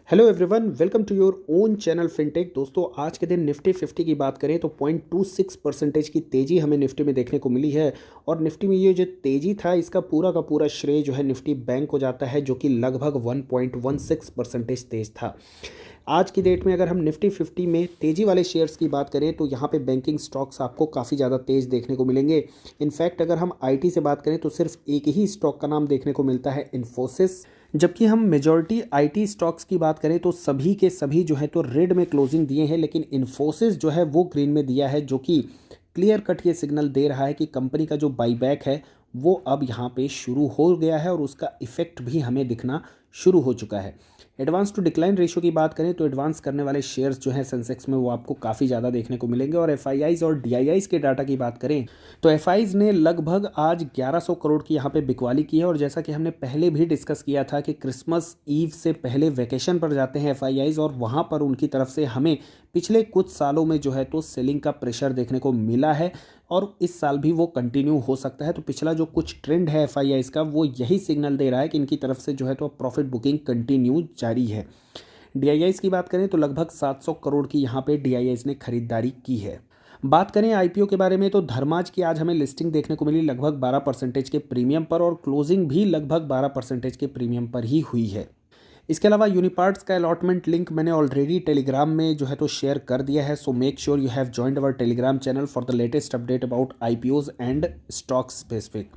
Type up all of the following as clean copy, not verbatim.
Hello everyone, welcome to your own channel FinTech. दोस्तों, आज के दिन निफ्टी 50 की बात करें तो 0.26% की तेज़ी हमें निफ्टी में देखने को मिली है। और निफ्टी में ये जो तेज़ी था, इसका पूरा का पूरा श्रेय जो है निफ्टी बैंक को जाता है, जो कि लगभग 1.16% तेज था। आज की डेट में अगर हम निफ्टी 50 में तेज़ी वाले शेयर्स की बात करें तो यहाँ पे बैंकिंग स्टॉक्स आपको काफ़ी ज़्यादा तेज़ देखने को मिलेंगे। इनफैक्ट अगर हम आईटी से बात करें तो सिर्फ एक ही स्टॉक का नाम देखने को मिलता है, इन्फोसिस। जबकि हम मेजॉरिटी आईटी स्टॉक्स की बात करें तो सभी के सभी जो है तो रेड में क्लोजिंग दिए हैं, लेकिन इन्फोसिस जो है वो ग्रीन में दिया है, जो कि क्लियर कट ये सिग्नल दे रहा है कि कंपनी का जो बाईबैक है वो अब यहाँ पे शुरू हो गया है और उसका इफेक्ट भी हमें दिखना शुरू हो चुका है। एडवांस टू डिक्लाइन रेशियो की बात करें तो एडवांस करने वाले शेयर्स जो हैं सेंसेक्स में वो आपको काफ़ी ज़्यादा देखने को मिलेंगे। और एफआईआईज और डीआईआईज के डाटा की बात करें तो एफआईज ने लगभग आज 1100 करोड़ की यहाँ पे बिकवाली की है। और जैसा कि हमने पहले भी डिस्कस किया था कि क्रिसमस ईव से पहले वैकेशन पर जाते हैं एफआईआईज, और वहाँ पर उनकी तरफ से हमें पिछले कुछ सालों में जो है तो सेलिंग का प्रेशर देखने को मिला है और इस साल भी वो कंटिन्यू हो सकता है। तो पिछला जो कुछ ट्रेंड है एफआईआईज का, वो यही सिग्नल दे रहा है कि इनकी तरफ से जो है तो प्रॉफिट बुकिंग कंटिन्यू जारी है। डीआईआईज की बात करें तो लगभग 700 करोड़ की यहाँ पे डीआईआईज ने खरीदारी की है। बात करें आईपीओ के बारे में तो धर्माज की आज हमें लिस्टिंग देखने को मिली लगभग 12% के प्रीमियम पर, और क्लोजिंग भी लगभग 12% के प्रीमियम पर ही हुई है। इसके अलावा यूनिपार्ट्स का अलॉटमेंट लिंक मैंने ऑलरेडी टेलीग्राम में जो है तो शेयर कर दिया है। So make sure you have joined our Telegram channel for the latest update about IPOs and stock specific.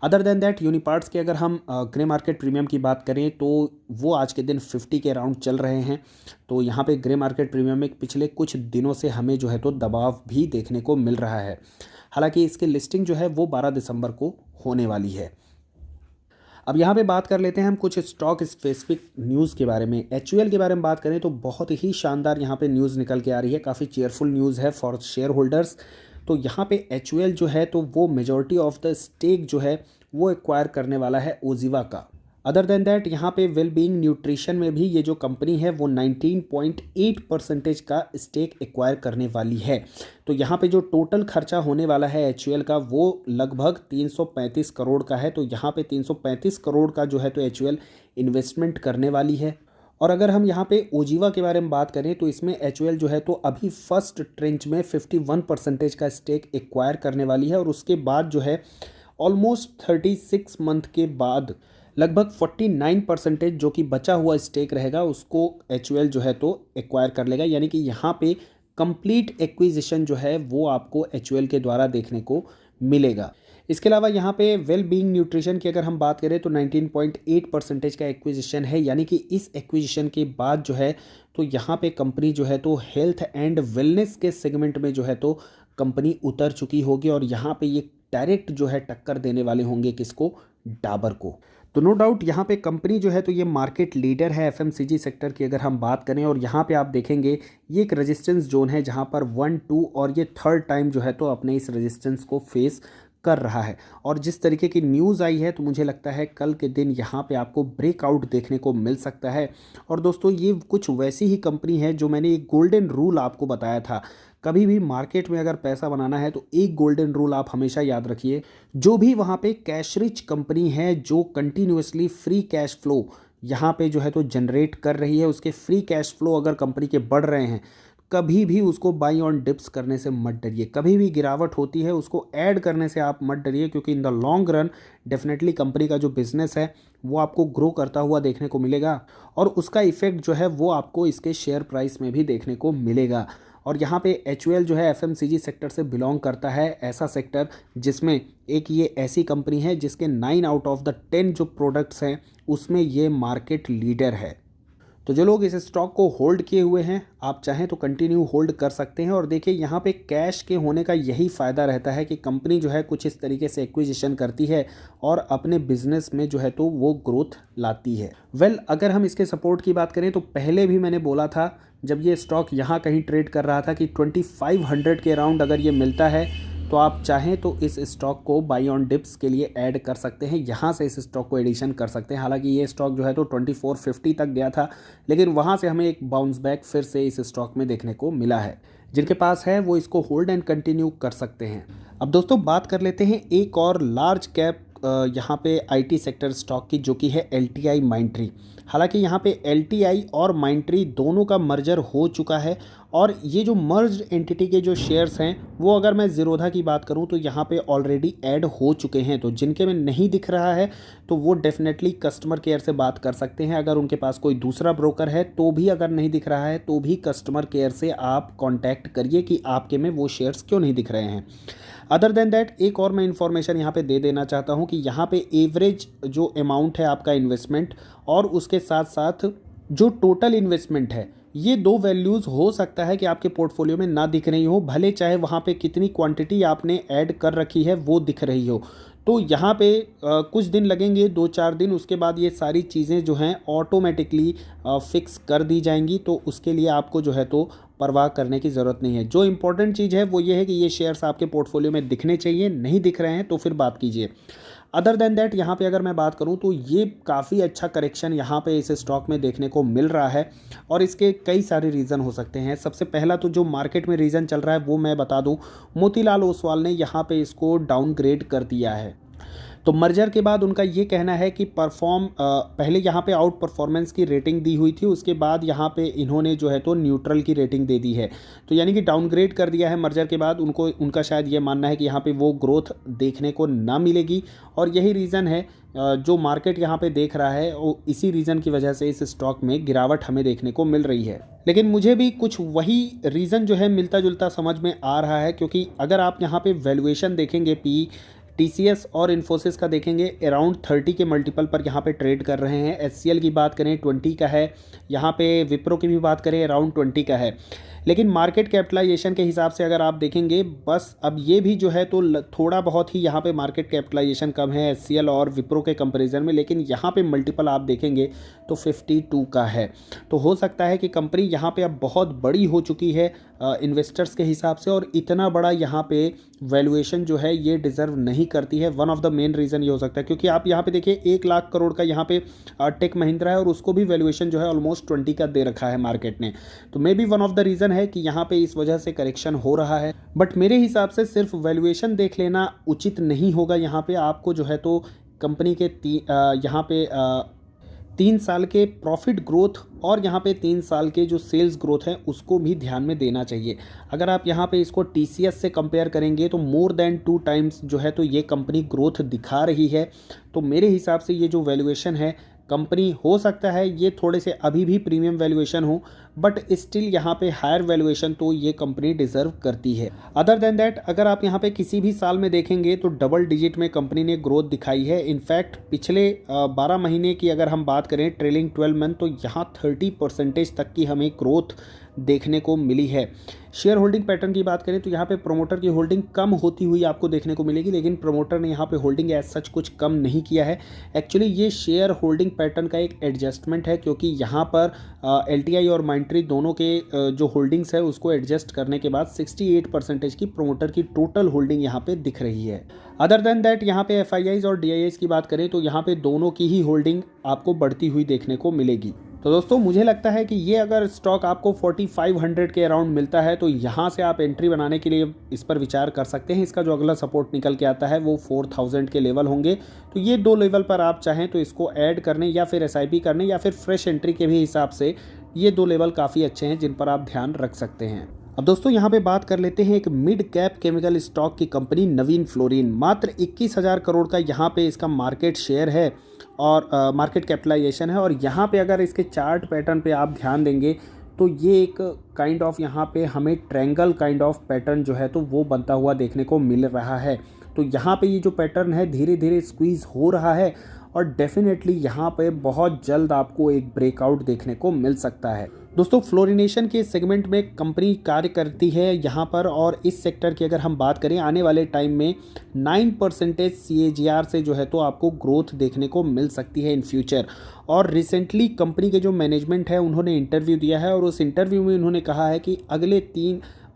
Other than that, Uniparts के अगर हम ग्रे मार्केट प्रीमियम की बात करें तो वो आज के दिन 50 के अराउंड चल रहे हैं। तो यहाँ पे ग्रे मार्केट प्रीमियम में पिछले कुछ दिनों से हमें जो है तो दबाव भी देखने को मिल रहा है। हालांकि इसकी लिस्टिंग जो है वो 12 दिसंबर को होने वाली है। अब यहाँ पे बात कर लेते हैं हम कुछ स्टॉक स्पेसिफिक न्यूज़ के बारे में। एचयूएल के बारे में बात करें तो बहुत ही शानदार यहाँ पे न्यूज़ निकल के आ रही है, काफ़ी चेयरफुल न्यूज़ है फॉर शेयर होल्डर्स। तो यहाँ पे एचयूएल जो है तो वो मेजॉरिटी ऑफ द स्टेक जो है वो एक्वायर करने वाला है ओजिवा का। अदर देन दैट, यहाँ पे वेलबींग न्यूट्रिशन में भी ये जो कंपनी है वो 19.8% का स्टेक एक्वायर करने वाली है। तो यहाँ पे जो टोटल खर्चा होने वाला है एचयूएल का वो लगभग 335 करोड़ का है। तो यहाँ पे 335 करोड़ का जो है तो एचयूएल इन्वेस्टमेंट करने वाली है। और अगर हम यहाँ पे ओजीवा के बारे में बात करें तो इसमें एचयूएल जो है तो अभी फर्स्ट ट्रेंच में 51% का स्टेक एक्वायर करने वाली है, और उसके बाद जो है ऑलमोस्ट 36 मंथ के बाद लगभग 49% जो कि बचा हुआ स्टेक रहेगा उसको एचयूएल जो है तो एक्वायर कर लेगा। यानी कि यहाँ पे कंप्लीट एक्विजिशन जो है वो आपको एचयूएल के द्वारा देखने को मिलेगा। इसके अलावा यहाँ पे वेल बीइंग न्यूट्रिशन की अगर हम बात करें तो 19.8% का एक्विजिशन है। यानी कि इस एक्विजिशन के बाद जो है तो यहाँ पे कंपनी जो है तो हेल्थ एंड वेलनेस के सेगमेंट में जो है तो कंपनी उतर चुकी होगी, और यहाँ पे ये डायरेक्ट जो है टक्कर देने वाले होंगे किसको? डाबर को। तो नो डाउट यहाँ पे कंपनी जो है तो ये मार्केट लीडर है एफएमसीजी सेक्टर की अगर हम बात करें। और यहाँ पे आप देखेंगे ये एक रेजिस्टेंस जोन है जहाँ पर 1, 2 और ये थर्ड टाइम जो है तो अपने इस रेजिस्टेंस को फेस कर रहा है। और जिस तरीके की न्यूज़ आई है तो मुझे लगता है कल के दिन यहाँ पे आपको ब्रेकआउट देखने को मिल सकता है। और दोस्तों, ये कुछ वैसी ही कंपनी है जो मैंने एक गोल्डन रूल आपको बताया था। कभी भी मार्केट में अगर पैसा बनाना है तो एक गोल्डन रूल आप हमेशा याद रखिए, जो भी वहाँ पे कैश रिच कंपनी है जो कंटिन्यूसली फ्री कैश फ्लो यहाँ पे जो है तो जनरेट कर रही है, उसके फ्री कैश फ्लो अगर कंपनी के बढ़ रहे हैं, कभी भी उसको बाई ऑन डिप्स करने से मत डरिए। कभी भी गिरावट होती है उसको ऐड करने से आप मत डरिए, क्योंकि in the long run definitely company का जो बिजनेस है वो आपको ग्रो करता हुआ देखने को मिलेगा, और उसका इफेक्ट जो है वो आपको इसके शेयर प्राइस में भी देखने को मिलेगा। और यहाँ पे एचयूएल जो है एफएमसीजी सेक्टर से बिलोंग करता है, ऐसा सेक्टर जिसमें एक ये ऐसी कंपनी है जिसके 9 आउट ऑफ द 10 जो प्रोडक्ट्स हैं उसमें ये मार्केट लीडर है। तो जो लोग इस स्टॉक को होल्ड किए हुए हैं, आप चाहें तो कंटिन्यू होल्ड कर सकते हैं। और देखिए यहाँ पे कैश के होने का यही फ़ायदा रहता है कि कंपनी जो है कुछ इस तरीके से एक्विजिशन करती है और अपने बिजनेस में जो है तो वो ग्रोथ लाती है। अगर हम इसके सपोर्ट की बात करें तो पहले भी मैंने बोला था जब ये स्टॉक यहाँ कहीं ट्रेड कर रहा था कि 2500 के अराउंड अगर ये मिलता है तो आप चाहें तो इस स्टॉक को बाई ऑन डिप्स के लिए ऐड कर सकते हैं, यहाँ से इस स्टॉक को एडिशन कर सकते हैं। हालांकि ये स्टॉक जो है तो 2450 तक गया था, लेकिन वहाँ से हमें एक बाउंस बैक फिर से इस स्टॉक में देखने को मिला है। जिनके पास है वो इसको होल्ड एंड कंटिन्यू कर सकते हैं। अब दोस्तों बात कर लेते हैं एक और लार्ज कैप यहाँ पे आईटी सेक्टर स्टॉक की, जो कि है LTI माइंट्री। हालांकि यहाँ पे LTI और माइंट्री दोनों का मर्जर हो चुका है, और ये जो मर्ज्ड एंटिटी के जो शेयर्स हैं वो, अगर मैं ज़ीरोधा की बात करूँ तो यहाँ पे ऑलरेडी ऐड हो चुके हैं। तो जिनके में नहीं दिख रहा है तो वो डेफिनेटली कस्टमर केयर से बात कर सकते हैं। अगर उनके पास कोई दूसरा ब्रोकर है तो भी, अगर नहीं दिख रहा है तो भी कस्टमर केयर से आप कॉन्टैक्ट करिए कि आपके में वो शेयर्स क्यों नहीं दिख रहे हैं। अदर देन दैट, एक और मैं इन्फॉर्मेशन यहाँ पे दे देना चाहता हूँ कि यहाँ पे एवरेज जो अमाउंट है आपका इन्वेस्टमेंट, और उसके साथ साथ जो टोटल इन्वेस्टमेंट है, ये दो वैल्यूज़ हो सकता है कि आपके पोर्टफोलियो में ना दिख रही हो, भले चाहे वहाँ पे कितनी क्वांटिटी आपने ऐड कर रखी है वो दिख रही हो। तो यहाँ पे कुछ दिन लगेंगे, 2-4 दिन, उसके बाद ये सारी चीज़ें जो हैं ऑटोमेटिकली फिक्स कर दी जाएंगी। तो उसके लिए आपको जो है तो परवाह करने की ज़रूरत नहीं है। जो इम्पोर्टेंट चीज़ है वो ये है कि ये शेयर्स आपके पोर्टफोलियो में दिखने चाहिए। नहीं दिख रहे हैं तो फिर बात कीजिए। अदर देन दैट, यहाँ पे अगर मैं बात करूँ तो ये काफ़ी अच्छा करेक्शन यहाँ पे इस स्टॉक में देखने को मिल रहा है, और इसके कई सारे रीज़न हो सकते हैं। सबसे पहला तो जो मार्केट में रीज़न चल रहा है वो मैं बता दूँ, मोतीलाल ओसवाल ने यहाँ पे इसको डाउनग्रेड कर दिया है। तो मर्जर के बाद उनका ये कहना है कि पहले यहाँ पे आउट परफॉर्मेंस की रेटिंग दी हुई थी, उसके बाद यहाँ पे इन्होंने जो है तो न्यूट्रल की रेटिंग दे दी है। तो यानी कि डाउनग्रेड कर दिया है मर्जर के बाद। उनका शायद ये मानना है कि यहाँ पे वो ग्रोथ देखने को ना मिलेगी, और यही रीज़न है जो मार्केट यहाँ पे देख रहा है, वो इसी रीज़न की वजह से इस स्टॉक में गिरावट हमें देखने को मिल रही है। लेकिन मुझे भी कुछ वही रीज़न जो है मिलता जुलता समझ में आ रहा है, क्योंकि अगर आप यहाँ पे वैल्यूएशन देखेंगे, TCS और इन्फोसिस का देखेंगे, अराउंड 30 के मल्टीपल पर यहाँ पे ट्रेड कर रहे हैं। HCL की बात करें 20 का है, यहाँ पे विप्रो की भी बात करें अराउंड 20 का है। लेकिन मार्केट कैपिटलाइजेशन के हिसाब से अगर आप देखेंगे, बस अब ये भी जो है तो थोड़ा बहुत ही यहाँ पे मार्केट कैपिटलाइजेशन कम है HCL और विप्रो के कंपैरिजन में, लेकिन यहाँ पे मल्टीपल आप देखेंगे तो 52 का है। तो हो सकता है कि कंपनी यहाँ पे अब बहुत बड़ी हो चुकी है इन्वेस्टर्स के हिसाब से, और इतना बड़ा यहाँ पे वैल्यूएशन जो है ये डिज़र्व नहीं करती है। One of the main reason ये हो सकता है, क्योंकि आप यहाँ पे देखिए 1 लाख करोड़ का यहाँ पे टेक महिंद्रा है, और उसको भी वैल्यूएशन जो है ऑलमोस्ट 20 का दे रखा है मार्केट ने। तो may be one of the reason है कि यहाँ पे इस वजह से करेक्शन हो रहा है। बट मेरे हिसाब से सिर्फ वैल्यूएशन देख लेना उचित नहीं होगा। यहाँ पे आपको जो है तो कंपनी के यहाँ पे 3 साल के प्रॉफिट ग्रोथ और यहाँ पे 3 साल के जो सेल्स ग्रोथ है उसको भी ध्यान में देना चाहिए। अगर आप यहाँ पे इसको TCS से कंपेयर करेंगे तो मोर देन 2 टाइम्स जो है तो ये कंपनी ग्रोथ दिखा रही है। तो मेरे हिसाब से ये जो वैल्यूएशन है, कंपनी हो सकता है ये थोड़े से अभी भी प्रीमियम वैल्यूएशन हो, बट स्टिल यहाँ पे हायर वैल्यूएशन तो ये कंपनी डिजर्व करती है। अदर देन दैट, अगर आप यहाँ पे किसी भी साल में देखेंगे तो डबल डिजिट में कंपनी ने ग्रोथ दिखाई है। इनफैक्ट पिछले 12 महीने की अगर हम बात करें, ट्रेलिंग 12 मंथ, तो यहाँ 30% तक की हमें ग्रोथ देखने को मिली है। शेयर होल्डिंग पैटर्न की बात करें तो यहाँ पे प्रोमोटर की होल्डिंग कम होती हुई आपको देखने को मिलेगी, लेकिन प्रोमोटर ने यहाँ पे होल्डिंग एज सच कुछ कम नहीं किया है। एक्चुअली ये शेयर होल्डिंग पैटर्न का एक एडजस्टमेंट है, क्योंकि यहाँ पर LTI और माइंट्री दोनों के जो होल्डिंग्स है उसको एडजस्ट करने के बाद 68% की प्रोमोटर की टोटल होल्डिंग यहाँ पे दिख रही है। अदर देन दैट, यहाँ पे FIIs और DIIs की बात करें तो यहाँ पे दोनों की ही होल्डिंग आपको बढ़ती हुई देखने को मिलेगी। तो दोस्तों मुझे लगता है कि ये अगर स्टॉक आपको 4500 के अराउंड मिलता है तो यहाँ से आप एंट्री बनाने के लिए इस पर विचार कर सकते हैं। इसका जो अगला सपोर्ट निकल के आता है वो 4000 के लेवल होंगे। तो ये 2 लेवल पर आप चाहें तो इसको ऐड करने या फिर SIP करने या फिर फ्रेश एंट्री के भी हिसाब से ये 2 लेवल काफ़ी अच्छे हैं जिन पर आप ध्यान रख सकते हैं। अब दोस्तों यहाँ पे बात कर लेते हैं एक मिड कैप केमिकल स्टॉक की कंपनी नवीन फ्लोरिन। मात्र 21,000 करोड़ का यहाँ पे इसका मार्केट शेयर है और मार्केट कैपिटलाइजेशन है। और यहाँ पे अगर इसके चार्ट पैटर्न पे आप ध्यान देंगे तो ये एक काइंड ऑफ यहाँ पे हमें ट्रायंगल काइंड ऑफ पैटर्न जो है तो वो बनता हुआ देखने को मिल रहा है। तो यहाँ पे ये जो पैटर्न है धीरे धीरे स्क्वीज़ हो रहा है, और डेफिनेटली यहाँ पे बहुत जल्द आपको एक ब्रेकआउट देखने को मिल सकता है। दोस्तों फ्लोरिनेशन के सेगमेंट में कंपनी कार्य करती है यहाँ पर, और इस सेक्टर की अगर हम बात करें आने वाले टाइम में 9% CAGR से जो है तो आपको ग्रोथ देखने को मिल सकती है इन फ्यूचर। और रिसेंटली कंपनी के जो मैनेजमेंट है उन्होंने इंटरव्यू दिया है, और उस इंटरव्यू में उन्होंने कहा है कि अगले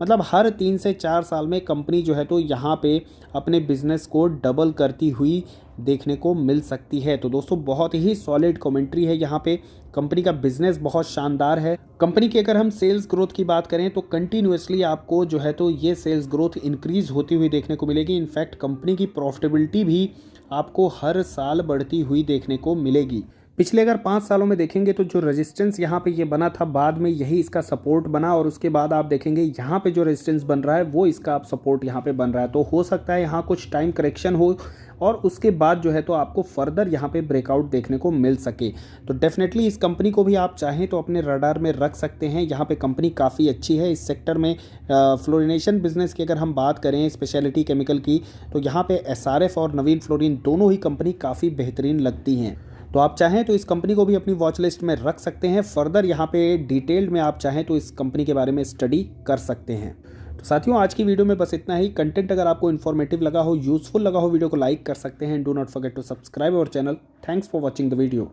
हर 3 से 4 साल में कंपनी जो है तो यहाँ पे अपने बिजनेस को डबल करती हुई देखने को मिल सकती है। तो दोस्तों बहुत ही सॉलिड कमेंट्री है यहाँ पे। कंपनी का बिजनेस बहुत शानदार है। कंपनी की अगर हम सेल्स ग्रोथ की बात करें तो कंटिन्यूसली आपको जो है तो ये सेल्स ग्रोथ इंक्रीज होती हुई देखने को मिलेगी। इनफैक्ट कंपनी की प्रॉफिटेबिलिटी भी आपको हर साल बढ़ती हुई देखने को मिलेगी। पिछले अगर 5 सालों में देखेंगे तो जो रेजिस्टेंस यहाँ पे ये बना था, बाद में यही इसका सपोर्ट बना, और उसके बाद आप देखेंगे यहाँ पे जो रेजिस्टेंस बन रहा है वो इसका आप सपोर्ट यहाँ पे बन रहा है। तो हो सकता है यहाँ कुछ टाइम करेक्शन हो और उसके बाद जो है तो आपको फर्दर यहाँ पे ब्रेकआउट देखने को मिल सके। तो डेफिनेटली इस कंपनी को भी आप चाहें तो अपने रडार में रख सकते हैं। यहाँ पे कंपनी काफ़ी अच्छी है इस सेक्टर में। फ्लोरिनेशन बिजनेस की अगर हम बात करें, स्पेशलिटी केमिकल की, तो यहाँ पे एसआरएफ और नवीन फ्लोरिन दोनों ही कंपनी काफ़ी बेहतरीन लगती हैं। तो आप चाहें तो इस कंपनी को भी अपनी वॉच लिस्ट में रख सकते हैं। फर्दर यहाँ पे डिटेल्ड में आप चाहें तो इस कंपनी के बारे में स्टडी कर सकते हैं। तो साथियों, आज की वीडियो में बस इतना ही। कंटेंट अगर आपको इन्फॉर्मेटिव लगा हो, यूजफुल लगा हो, वीडियो को लाइक कर सकते हैं। Do not forget to subscribe our channel. Thanks for watching the video.